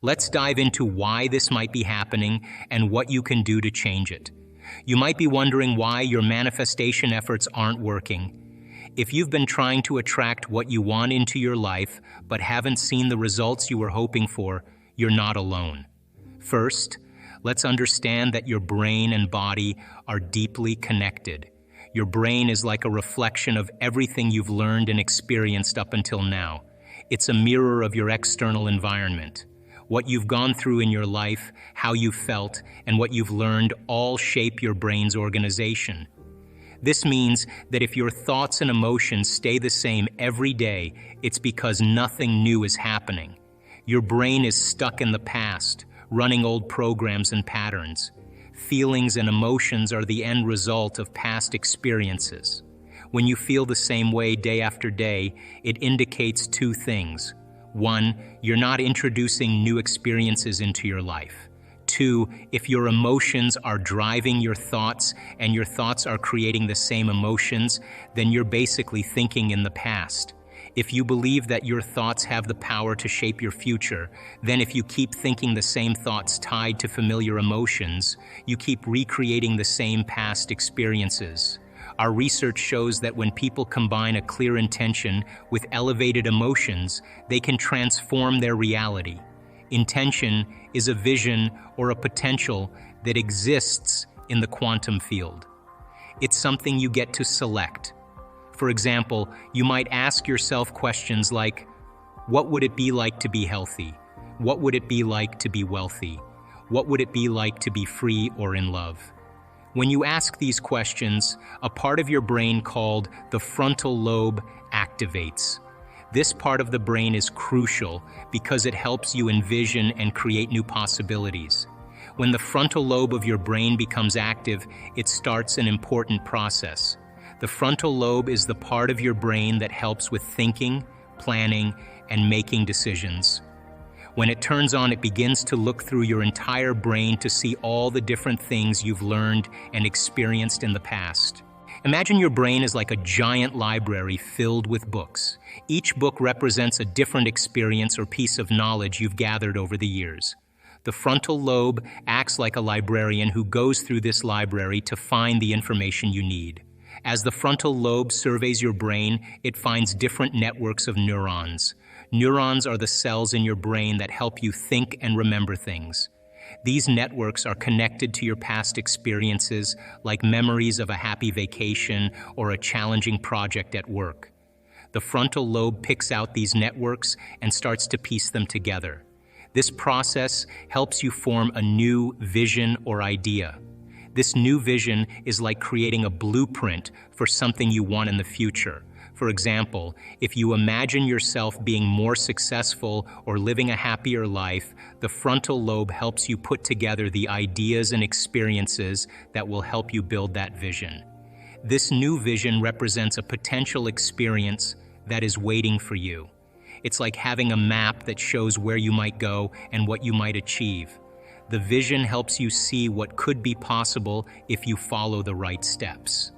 Let's dive into why this might be happening and what you can do to change it. You might be wondering why your manifestation efforts aren't working. If you've been trying to attract what you want into your life but haven't seen the results you were hoping for, you're not alone. First, let's understand that your brain and body are deeply connected. Your brain is like a reflection of everything you've learned and experienced up until now. It's a mirror of your external environment. What you've gone through in your life, how you've felt, and what you've learned all shape your brain's organization. This means that if your thoughts and emotions stay the same every day, it's because nothing new is happening. Your brain is stuck in the past, running old programs and patterns. Feelings and emotions are the end result of past experiences. When you feel the same way day after day, it indicates two things. One, you're not introducing new experiences into your life. Two, if your emotions are driving your thoughts and your thoughts are creating the same emotions, then you're basically thinking in the past. If you believe that your thoughts have the power to shape your future, then if you keep thinking the same thoughts tied to familiar emotions, you keep recreating the same past experiences. Our research shows that when people combine a clear intention with elevated emotions, they can transform their reality. Intention is a vision or a potential that exists in the quantum field. It's something you get to select. For example, you might ask yourself questions like, what would it be like to be healthy? What would it be like to be wealthy? What would it be like to be free or in love? When you ask these questions, a part of your brain called the frontal lobe activates. This part of the brain is crucial because it helps you envision and create new possibilities. When the frontal lobe of your brain becomes active, it starts an important process. The frontal lobe is the part of your brain that helps with thinking, planning, and making decisions. When it turns on, it begins to look through your entire brain to see all the different things you've learned and experienced in the past. Imagine your brain is like a giant library filled with books. Each book represents a different experience or piece of knowledge you've gathered over the years. The frontal lobe acts like a librarian who goes through this library to find the information you need. As the frontal lobe surveys your brain, it finds different networks of neurons. Neurons are the cells in your brain that help you think and remember things. These networks are connected to your past experiences, like memories of a happy vacation or a challenging project at work. The frontal lobe picks out these networks and starts to piece them together. This process helps you form a new vision or idea. This new vision is like creating a blueprint for something you want in the future. For example, if you imagine yourself being more successful or living a happier life, the frontal lobe helps you put together the ideas and experiences that will help you build that vision. This new vision represents a potential experience that is waiting for you. It's like having a map that shows where you might go and what you might achieve. The vision helps you see what could be possible if you follow the right steps.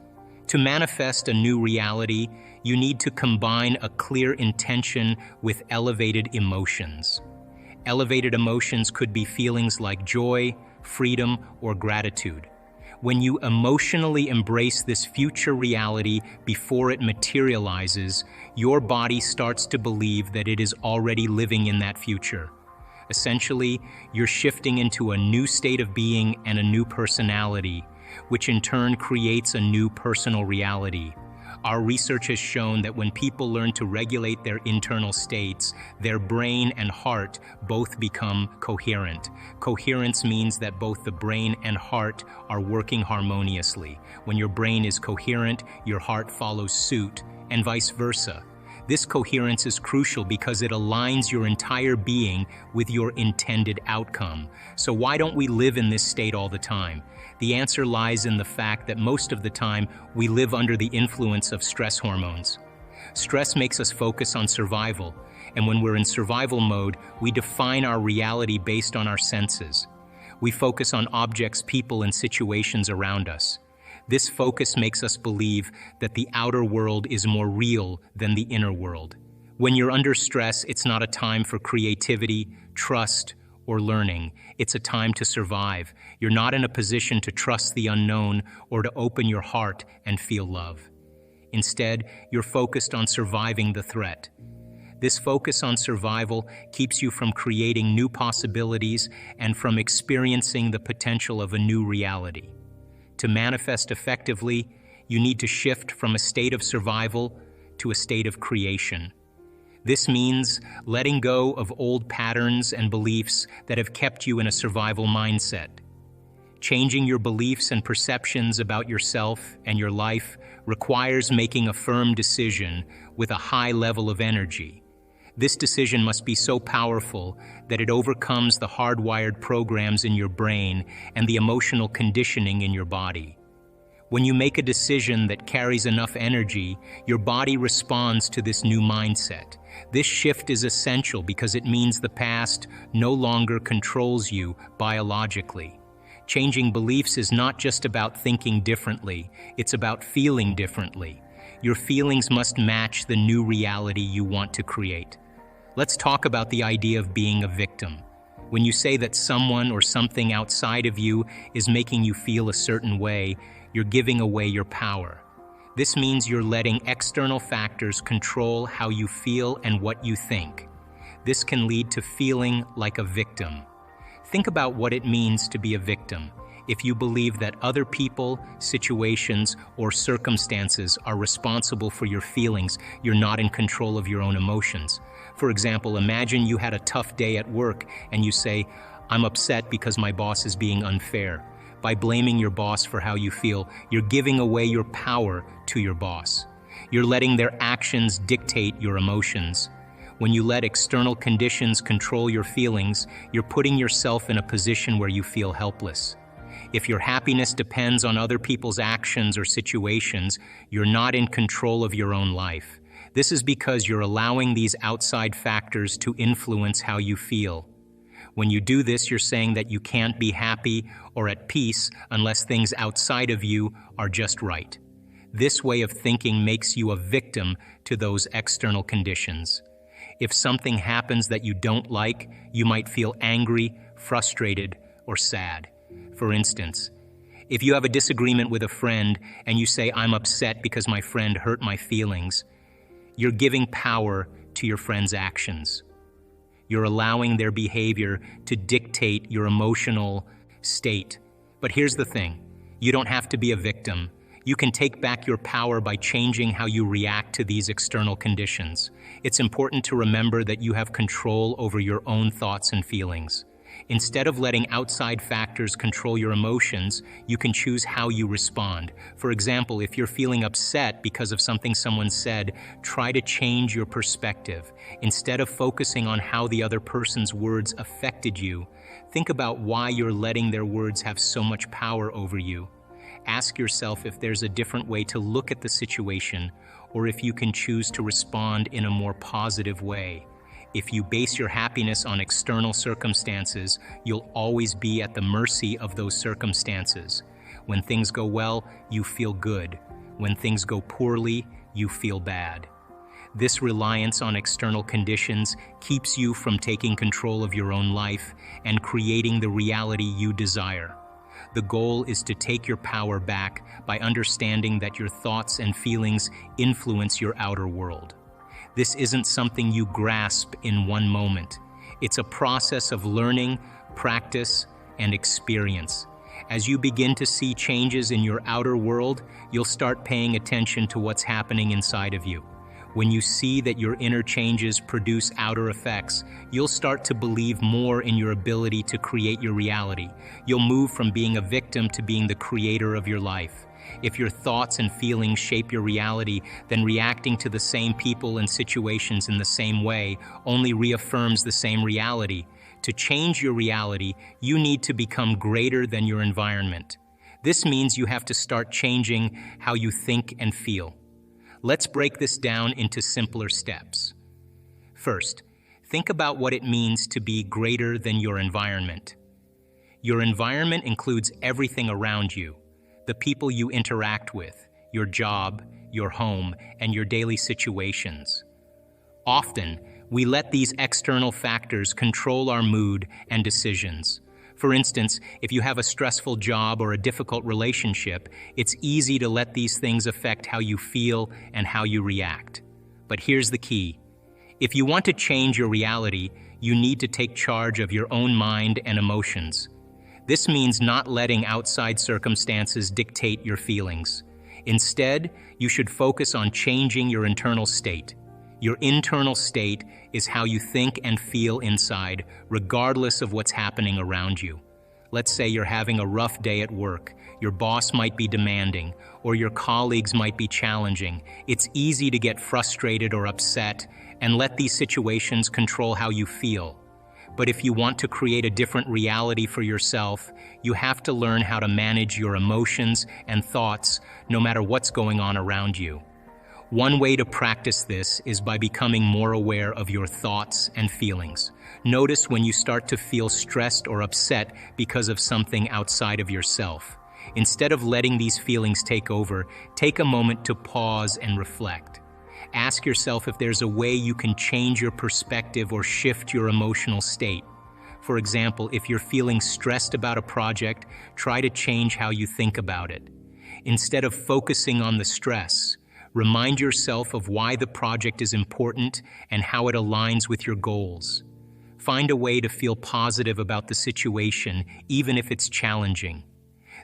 To manifest a new reality, you need to combine a clear intention with elevated emotions. Elevated emotions could be feelings like joy, freedom, or gratitude. When you emotionally embrace this future reality before it materializes, your body starts to believe that it is already living in that future. Essentially, you're shifting into a new state of being and a new personality, which in turn creates a new personal reality. Our research has shown that when people learn to regulate their internal states, their brain and heart both become coherent. Coherence means that both the brain and heart are working harmoniously. When your brain is coherent, your heart follows suit, and vice versa. This coherence is crucial because it aligns your entire being with your intended outcome. So why don't we live in this state all the time? The answer lies in the fact that most of the time we live under the influence of stress hormones. Stress makes us focus on survival, and when we're in survival mode, we define our reality based on our senses. We focus on objects, people, and situations around us. This focus makes us believe that the outer world is more real than the inner world. When you're under stress, it's not a time for creativity, trust, or learning. It's a time to survive. You're not in a position to trust the unknown or to open your heart and feel love. Instead, you're focused on surviving the threat. This focus on survival keeps you from creating new possibilities and from experiencing the potential of a new reality. To manifest effectively, you need to shift from a state of survival to a state of creation. This means letting go of old patterns and beliefs that have kept you in a survival mindset. Changing your beliefs and perceptions about yourself and your life requires making a firm decision with a high level of energy. This decision must be so powerful that it overcomes the hardwired programs in your brain and the emotional conditioning in your body. When you make a decision that carries enough energy, your body responds to this new mindset. This shift is essential because it means the past no longer controls you biologically. Changing beliefs is not just about thinking differently, it's about feeling differently. Your feelings must match the new reality you want to create. Let's talk about the idea of being a victim. When you say that someone or something outside of you is making you feel a certain way, you're giving away your power. This means you're letting external factors control how you feel and what you think. This can lead to feeling like a victim. Think about what it means to be a victim. If you believe that other people, situations, or circumstances are responsible for your feelings, you're not in control of your own emotions. For example, imagine you had a tough day at work and you say, "I'm upset because my boss is being unfair." By blaming your boss for how you feel, you're giving away your power to your boss. You're letting their actions dictate your emotions. When you let external conditions control your feelings, you're putting yourself in a position where you feel helpless. If your happiness depends on other people's actions or situations, you're not in control of your own life. This is because you're allowing these outside factors to influence how you feel. When you do this, you're saying that you can't be happy or at peace unless things outside of you are just right. This way of thinking makes you a victim to those external conditions. If something happens that you don't like, you might feel angry, frustrated, or sad. For instance, if you have a disagreement with a friend and you say, "I'm upset because my friend hurt my feelings," you're giving power to your friend's actions. You're allowing their behavior to dictate your emotional state. But here's the thing, you don't have to be a victim. You can take back your power by changing how you react to these external conditions. It's important to remember that you have control over your own thoughts and feelings. Instead of letting outside factors control your emotions, you can choose how you respond. For example, if you're feeling upset because of something someone said, try to change your perspective. Instead of focusing on how the other person's words affected you, think about why you're letting their words have so much power over you. Ask yourself if there's a different way to look at the situation, or if you can choose to respond in a more positive way. If you base your happiness on external circumstances, you'll always be at the mercy of those circumstances. When things go well, you feel good. When things go poorly, you feel bad. This reliance on external conditions keeps you from taking control of your own life and creating the reality you desire. The goal is to take your power back by understanding that your thoughts and feelings influence your outer world. This isn't something you grasp in one moment. It's a process of learning, practice, and experience. As you begin to see changes in your outer world, you'll start paying attention to what's happening inside of you. When you see that your inner changes produce outer effects, you'll start to believe more in your ability to create your reality. You'll move from being a victim to being the creator of your life. If your thoughts and feelings shape your reality, then reacting to the same people and situations in the same way only reaffirms the same reality. To change your reality, you need to become greater than your environment. This means you have to start changing how you think and feel. Let's break this down into simpler steps. First, think about what it means to be greater than your environment. Your environment includes everything around you. The people you interact with, your job, your home, and your daily situations. Often, We let these external factors control our mood and decisions. For instance, if you have a stressful job or a difficult relationship, it's easy to let these things affect how you feel and how you react. But here's the key. If you want to change your reality, you need to take charge of your own mind and emotions. This means not letting outside circumstances dictate your feelings. Instead, you should focus on changing your internal state. Your internal state is how you think and feel inside, regardless of what's happening around you. Let's say you're having a rough day at work. Your boss might be demanding, or your colleagues might be challenging. It's easy to get frustrated or upset and let these situations control how you feel. But if you want to create a different reality for yourself, you have to learn how to manage your emotions and thoughts no matter what's going on around you. One way to practice this is by becoming more aware of your thoughts and feelings. Notice when you start to feel stressed or upset because of something outside of yourself. Instead of letting these feelings take over, take a moment to pause and reflect. Ask yourself if there's a way you can change your perspective or shift your emotional state. For example, if you're feeling stressed about a project, try to change how you think about it. Instead of focusing on the stress, remind yourself of why the project is important and how it aligns with your goals. Find a way to feel positive about the situation, even if it's challenging.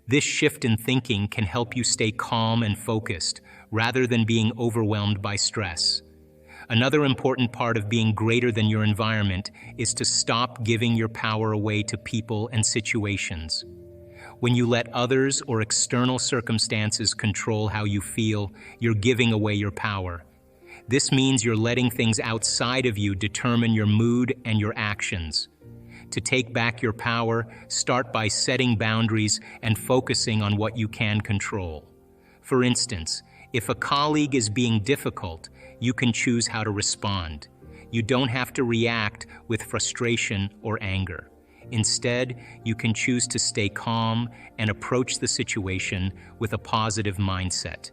This shift in thinking can help you stay calm and focused, rather than being overwhelmed by stress. Another important part of being greater than your environment is to stop giving your power away to people and situations. When you let others or external circumstances control how you feel, you're giving away your power. This means you're letting things outside of you determine your mood and your actions. To take back your power, start by setting boundaries and focusing on what you can control. For instance, if a colleague is being difficult, you can choose how to respond. You don't have to react with frustration or anger. Instead, you can choose to stay calm and approach the situation with a positive mindset.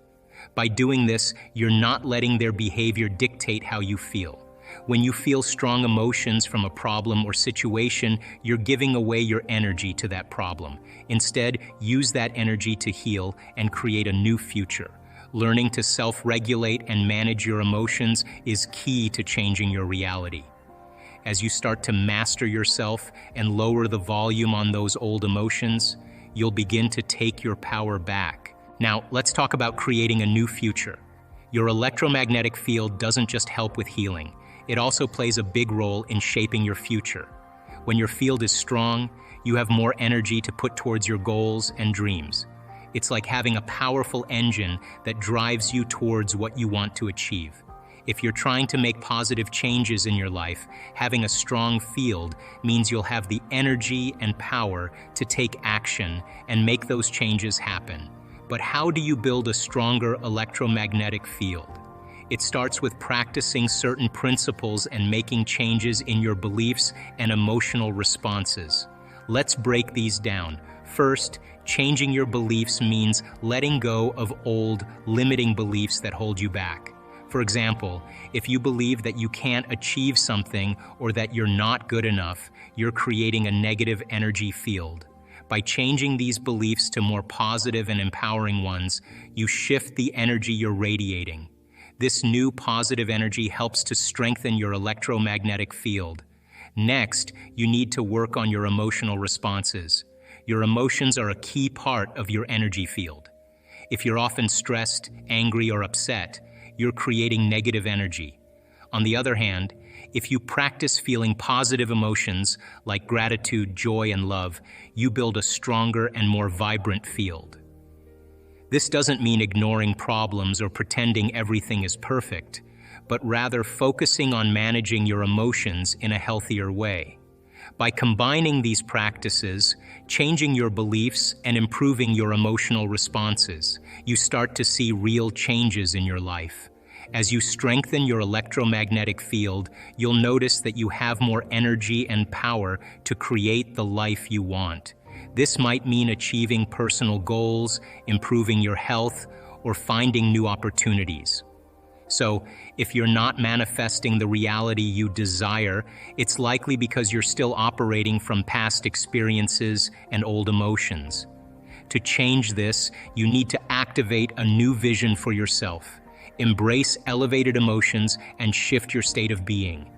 By doing this, you're not letting their behavior dictate how you feel. When you feel strong emotions from a problem or situation, you're giving away your energy to that problem. Instead, use that energy to heal and create a new future. Learning to self-regulate and manage your emotions is key to changing your reality. As you start to master yourself and lower the volume on those old emotions, you'll begin to take your power back. Now, let's talk about creating a new future. Your electromagnetic field doesn't just help with healing. It also plays a big role in shaping your future. When your field is strong, you have more energy to put towards your goals and dreams. It's like having a powerful engine that drives you towards what you want to achieve. If you're trying to make positive changes in your life, having a strong field means you'll have the energy and power to take action and make those changes happen. But how do you build a stronger electromagnetic field? It starts with practicing certain principles and making changes in your beliefs and emotional responses. Let's break these down. First, changing your beliefs means letting go of old, limiting beliefs that hold you back. For example, if you believe that you can't achieve something or that you're not good enough, you're creating a negative energy field. By changing these beliefs to more positive and empowering ones, you shift the energy you're radiating. This new positive energy helps to strengthen your electromagnetic field. Next, you need to work on your emotional responses. Your emotions are a key part of your energy field. If you're often stressed, angry, or upset, you're creating negative energy. On the other hand, if you practice feeling positive emotions like gratitude, joy, and love, you build a stronger and more vibrant field. This doesn't mean ignoring problems or pretending everything is perfect, but rather focusing on managing your emotions in a healthier way. By combining these practices, changing your beliefs, and improving your emotional responses, you start to see real changes in your life. As you strengthen your electromagnetic field, you'll notice that you have more energy and power to create the life you want. This might mean achieving personal goals, improving your health, or finding new opportunities. So, if you're not manifesting the reality you desire, it's likely because you're still operating from past experiences and old emotions. To change this, you need to activate a new vision for yourself. Embrace elevated emotions and shift your state of being.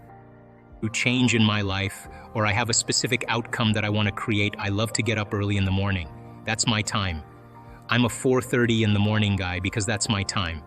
To change in my life, or I have a specific outcome that I want to create, I love to get up early in the morning. That's my time. I'm a 4:30 in the morning guy because that's my time.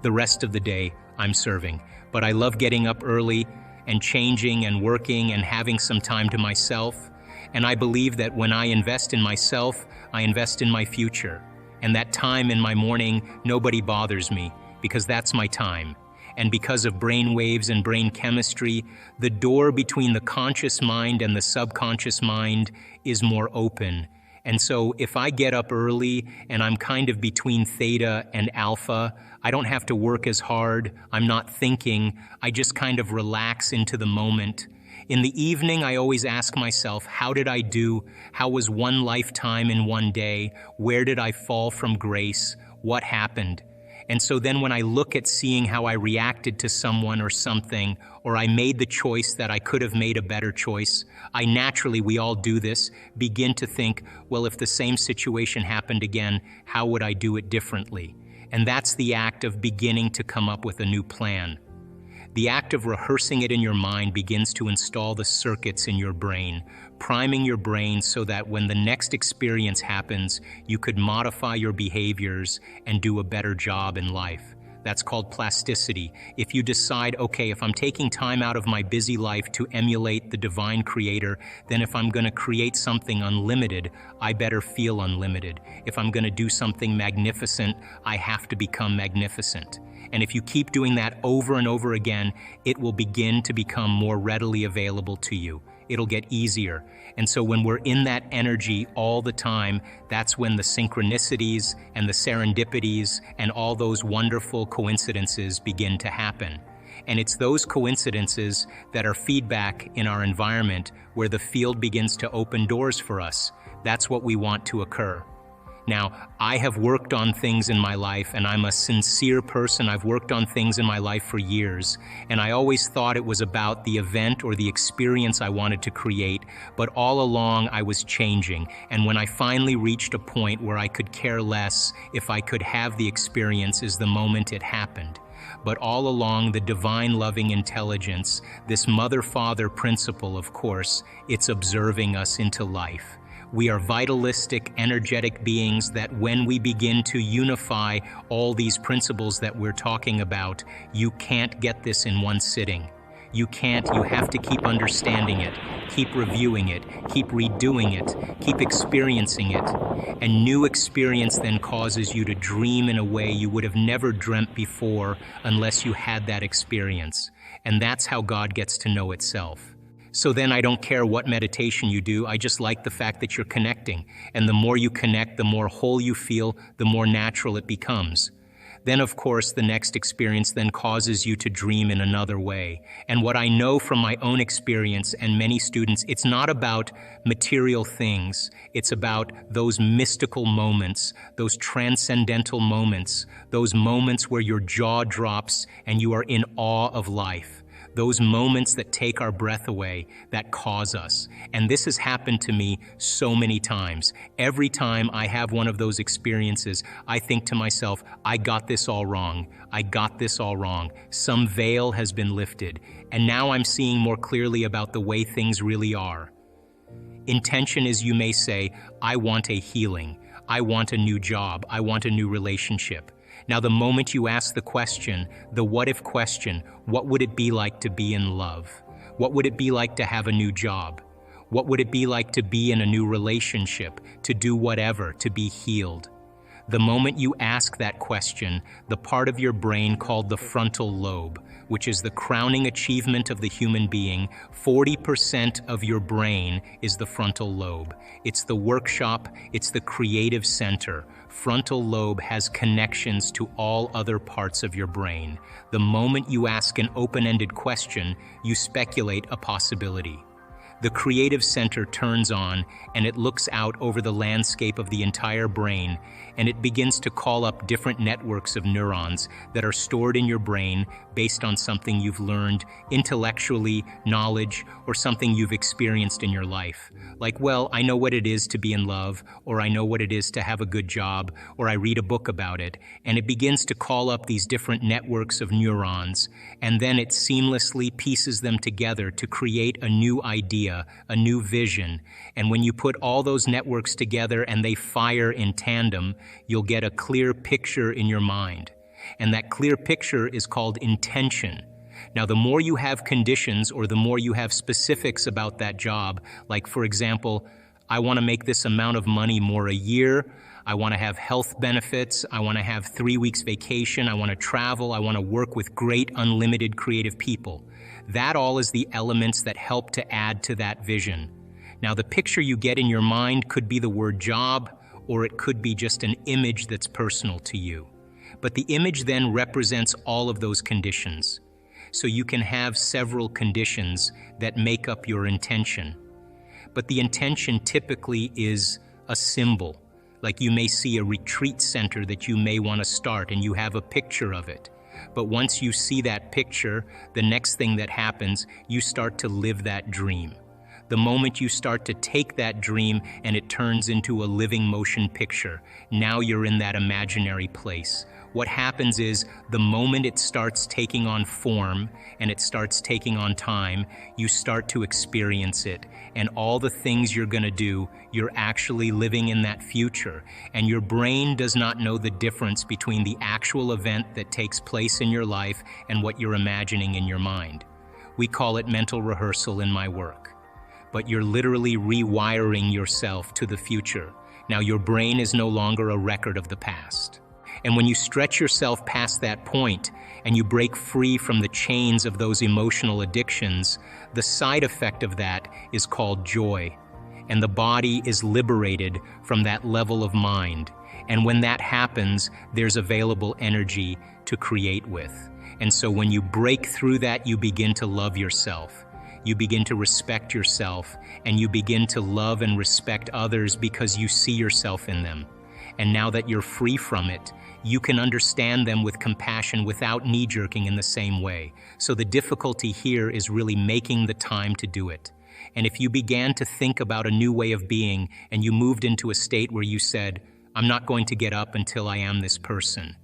The rest of the day, I'm serving. But I love getting up early and changing and working and having some time to myself. And I believe that when I invest in myself, I invest in my future. And that time in my morning, nobody bothers me because that's my time. And because of brain waves and brain chemistry, the door between the conscious mind and the subconscious mind is more open. And so if I get up early and I'm kind of between theta and alpha, I don't have to work as hard, I'm not thinking, I just kind of relax into the moment. In the evening, I always ask myself, how did I do? How was one lifetime in one day? Where did I fall from grace? What happened? And so then when I look at seeing how I reacted to someone or something, or I made the choice that I could have made a better choice, I naturally, we all do this, begin to think, well, if the same situation happened again, how would I do it differently? And that's the act of beginning to come up with a new plan. The act of rehearsing it in your mind begins to install the circuits in your brain, priming your brain so that when the next experience happens, you could modify your behaviors and do a better job in life. That's called plasticity. If you decide, okay, if I'm taking time out of my busy life to emulate the divine creator, then if I'm going to create something unlimited, I better feel unlimited. If I'm going to do something magnificent, I have to become magnificent. And if you keep doing that over and over again, it will begin to become more readily available to you. It'll get easier. And so when we're in that energy all the time, that's when the synchronicities and the serendipities and all those wonderful coincidences begin to happen. And it's those coincidences that are feedback in our environment where the field begins to open doors for us. That's what we want to occur. Now, I have worked on things in my life, and I'm a sincere person. I've worked on things in my life for years, and I always thought it was about the event or the experience I wanted to create, but all along I was changing. And when I finally reached a point where I could care less if I could have the experience is the moment it happened. But all along, the divine loving intelligence, this mother-father principle, of course, it's observing us into life. We are vitalistic, energetic beings that when we begin to unify all these principles that we're talking about, you can't get this in one sitting. You can't, you have to keep understanding it, keep reviewing it, keep redoing it, keep experiencing it. And new experience then causes you to dream in a way you would have never dreamt before unless you had that experience. And that's how God gets to know itself. So then I don't care what meditation you do, I just like the fact that you're connecting. And the more you connect, the more whole you feel, the more natural it becomes. Then, of course, the next experience then causes you to dream in another way. And what I know from my own experience and many students, it's not about material things. It's about those mystical moments, those transcendental moments, those moments where your jaw drops and you are in awe of life. Those moments that take our breath away, that cause us. And this has happened to me so many times. Every time I have one of those experiences, I think to myself, I got this all wrong. I got this all wrong. Some veil has been lifted. And now I'm seeing more clearly about the way things really are. Intention is, you may say, I want a healing. I want a new job. I want a new relationship. Now, the moment you ask the question, the what-if question, what would it be like to be in love? What would it be like to have a new job? What would it be like to be in a new relationship, to do whatever, to be healed? The moment you ask that question, the part of your brain called the frontal lobe, which is the crowning achievement of the human being, 40% of your brain is the frontal lobe. It's the workshop, it's the creative center. Frontal lobe has connections to all other parts of your brain. The moment you ask an open-ended question, you speculate a possibility. The creative center turns on and it looks out over the landscape of the entire brain, and it begins to call up different networks of neurons that are stored in your brain based on something you've learned intellectually, knowledge, or something you've experienced in your life. Like, well, I know what it is to be in love, or I know what it is to have a good job, or I read a book about it, and it begins to call up these different networks of neurons, and then it seamlessly pieces them together to create a new idea, a new vision. And when you put all those networks together and they fire in tandem, you'll get a clear picture in your mind. And that clear picture is called intention. Now, the more you have conditions or the more you have specifics about that job, like for example, I want to make this amount of money more a year, I want to have health benefits, I want to have 3 weeks vacation, I want to travel, I want to work with great unlimited creative people. That all is the elements that help to add to that vision. Now, the picture you get in your mind could be the word job, or it could be just an image that's personal to you. But the image then represents all of those conditions. So you can have several conditions that make up your intention. But the intention typically is a symbol. Like you may see a retreat center that you may want to start and you have a picture of it. But once you see that picture, the next thing that happens, you start to live that dream. The moment you start to take that dream and it turns into a living motion picture, now you're in that imaginary place. What happens is the moment it starts taking on form and it starts taking on time, you start to experience it. And all the things you're going to do, you're actually living in that future. And your brain does not know the difference between the actual event that takes place in your life and what you're imagining in your mind. We call it mental rehearsal in my work. But you're literally rewiring yourself to the future. Now your brain is no longer a record of the past. And when you stretch yourself past that point and you break free from the chains of those emotional addictions, the side effect of that is called joy. And the body is liberated from that level of mind. And when that happens, there's available energy to create with. And so when you break through that, you begin to love yourself. You begin to respect yourself, and you begin to love and respect others because you see yourself in them. And now that you're free from it, you can understand them with compassion without knee-jerking in the same way. So the difficulty here is really making the time to do it. And if you began to think about a new way of being and you moved into a state where you said, I'm not going to get up until I am this person.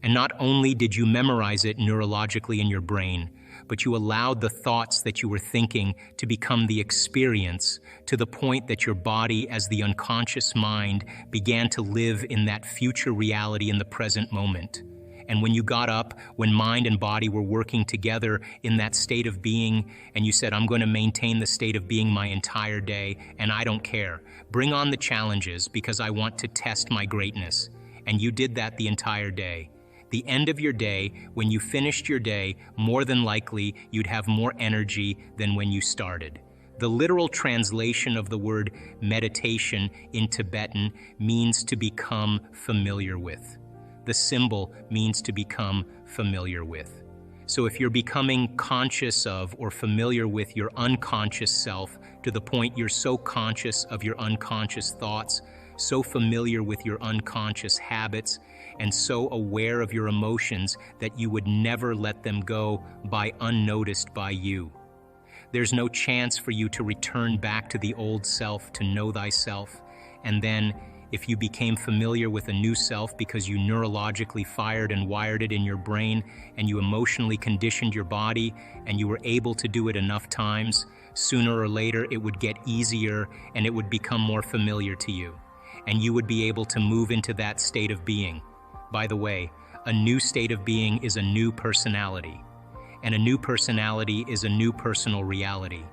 And not only did you memorize it neurologically in your brain, but you allowed the thoughts that you were thinking to become the experience to the point that your body, as the unconscious mind, began to live in that future reality in the present moment. And when you got up, when mind and body were working together in that state of being, and you said, I'm going to maintain the state of being my entire day, and I don't care. Bring on the challenges because I want to test my greatness. And you did that the entire day. The end of your day, when you finished your day, more than likely you'd have more energy than when you started. The literal translation of the word meditation in Tibetan means to become familiar with. The symbol means to become familiar with. So if you're becoming conscious of or familiar with your unconscious self to the point you're so conscious of your unconscious thoughts, so familiar with your unconscious habits, and so aware of your emotions that you would never let them go by unnoticed by you. There's no chance for you to return back to the old self to know thyself. And then, if you became familiar with a new self because you neurologically fired and wired it in your brain and you emotionally conditioned your body and you were able to do it enough times, sooner or later it would get easier and it would become more familiar to you. And you would be able to move into that state of being. By the way, a new state of being is a new personality. And a new personality is a new personal reality.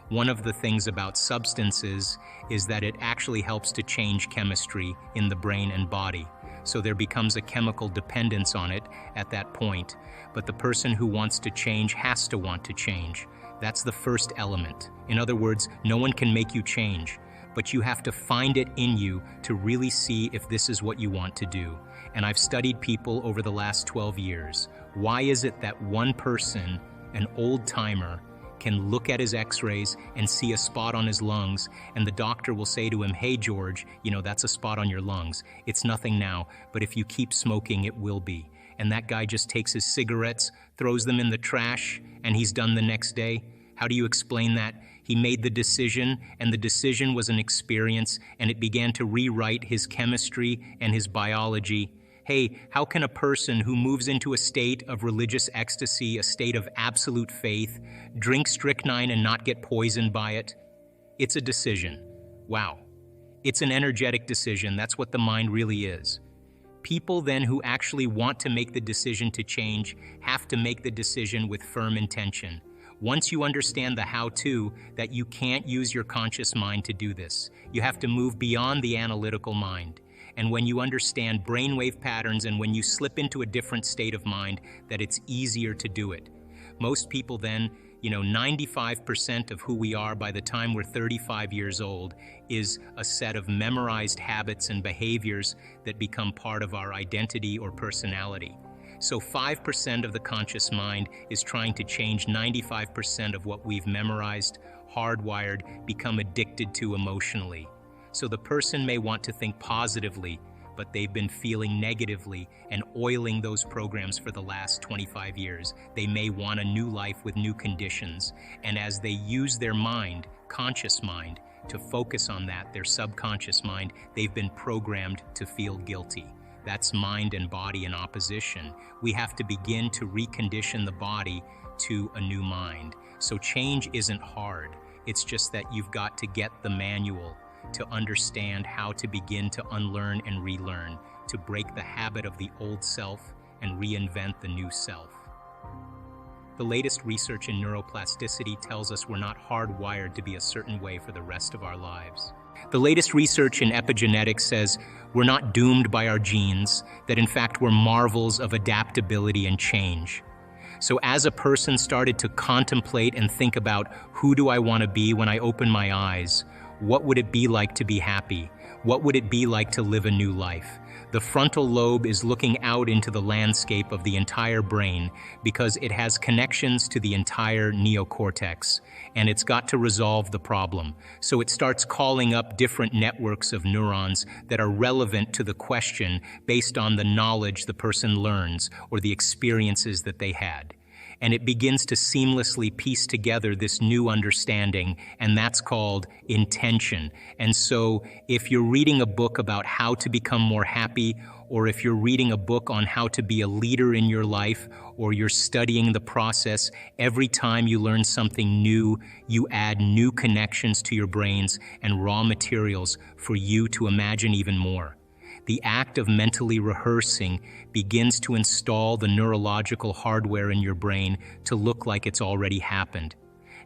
One of the things about substances is that it actually helps to change chemistry in the brain and body. So there becomes a chemical dependence on it at that point. But the person who wants to change has to want to change. That's the first element. In other words, no one can make you change, but you have to find it in you to really see if this is what you want to do. And I've studied people over the last 12 years. Why is it that one person, an old-timer, can look at his x-rays and see a spot on his lungs, and the doctor will say to him, "Hey, George, that's a spot on your lungs. It's nothing now, but if you keep smoking, it will be." And that guy just takes his cigarettes, throws them in the trash, and he's done the next day. How do you explain that? He made the decision, and the decision was an experience, and it began to rewrite his chemistry and his biology. Hey, how can a person who moves into a state of religious ecstasy, a state of absolute faith, drink strychnine and not get poisoned by it? It's a decision. Wow. It's an energetic decision. That's what the mind really is. People then who actually want to make the decision to change have to make the decision with firm intention. Once you understand the how-to, that you can't use your conscious mind to do this. You have to move beyond the analytical mind. And when you understand brainwave patterns and when you slip into a different state of mind, that it's easier to do it. Most people then, 95% of who we are by the time we're 35 years old is a set of memorized habits and behaviors that become part of our identity or personality. So 5% of the conscious mind is trying to change 95% of what we've memorized, hardwired, become addicted to emotionally. So the person may want to think positively, but they've been feeling negatively and oiling those programs for the last 25 years. They may want a new life with new conditions. And as they use their mind, conscious mind, to focus on that, their subconscious mind, they've been programmed to feel guilty. That's mind and body in opposition. We have to begin to recondition the body to a new mind. So change isn't hard. It's just that you've got to get the manual to understand how to begin to unlearn and relearn, to break the habit of the old self and reinvent the new self. The latest research in neuroplasticity tells us we're not hardwired to be a certain way for the rest of our lives. The latest research in epigenetics says we're not doomed by our genes, that in fact we're marvels of adaptability and change. So as a person started to contemplate and think about who do I want to be when I open my eyes, what would it be like to be happy? What would it be like to live a new life? The frontal lobe is looking out into the landscape of the entire brain because it has connections to the entire neocortex, and it's got to resolve the problem. So it starts calling up different networks of neurons that are relevant to the question based on the knowledge the person learns or the experiences that they had. And it begins to seamlessly piece together this new understanding, and that's called intention. And so if you're reading a book about how to become more happy, or if you're reading a book on how to be a leader in your life, or you're studying the process, every time you learn something new, you add new connections to your brains and raw materials for you to imagine even more. The act of mentally rehearsing begins to install the neurological hardware in your brain to look like it's already happened.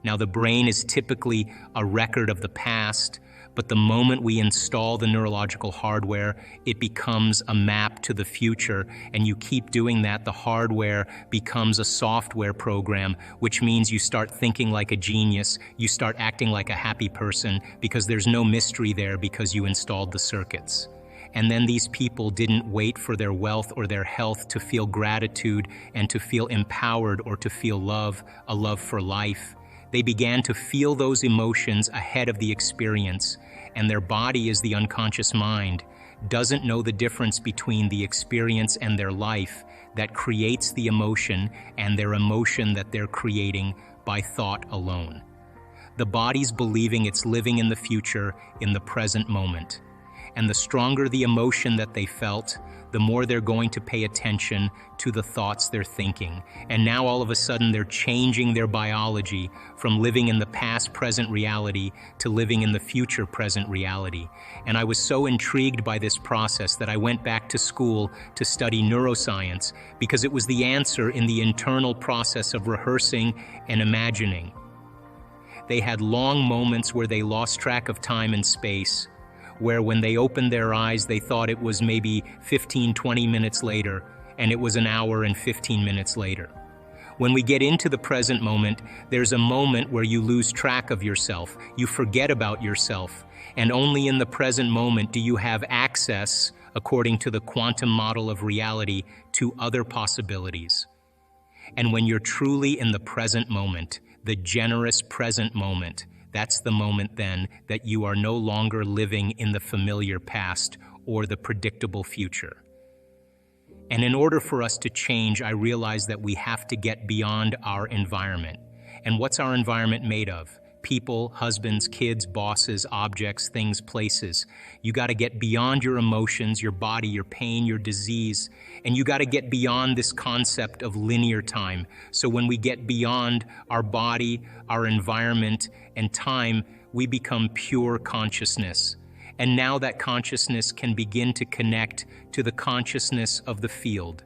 Now, the brain is typically a record of the past, but the moment we install the neurological hardware, it becomes a map to the future, and you keep doing that, the hardware becomes a software program, which means you start thinking like a genius, you start acting like a happy person, because there's no mystery there because you installed the circuits. And then these people didn't wait for their wealth or their health to feel gratitude and to feel empowered or to feel love, a love for life. They began to feel those emotions ahead of the experience, and their body, is the unconscious mind, doesn't know the difference between the experience and their life that creates the emotion and their emotion that they're creating by thought alone. The body's believing it's living in the future, in the present moment. And the stronger the emotion that they felt, the more they're going to pay attention to the thoughts they're thinking. And now all of a sudden they're changing their biology from living in the past present reality to living in the future present reality. And I was so intrigued by this process that I went back to school to study neuroscience because it was the answer in the internal process of rehearsing and imagining. They had long moments where they lost track of time and space, where when they opened their eyes, they thought it was maybe 15, 20 minutes later, and it was an hour and 15 minutes later. When we get into the present moment, there's a moment where you lose track of yourself, you forget about yourself, and only in the present moment do you have access, according to the quantum model of reality, to other possibilities. And when you're truly in the present moment, the generous present moment. That's the moment then that you are no longer living in the familiar past or the predictable future. And in order for us to change, I realize that we have to get beyond our environment. And what's our environment made of? People, husbands, kids, bosses, objects, things, places. You got to get beyond your emotions, your body, your pain, your disease, and you got to get beyond this concept of linear time. So when we get beyond our body, our environment, and time, we become pure consciousness. And now that consciousness can begin to connect to the consciousness of the field.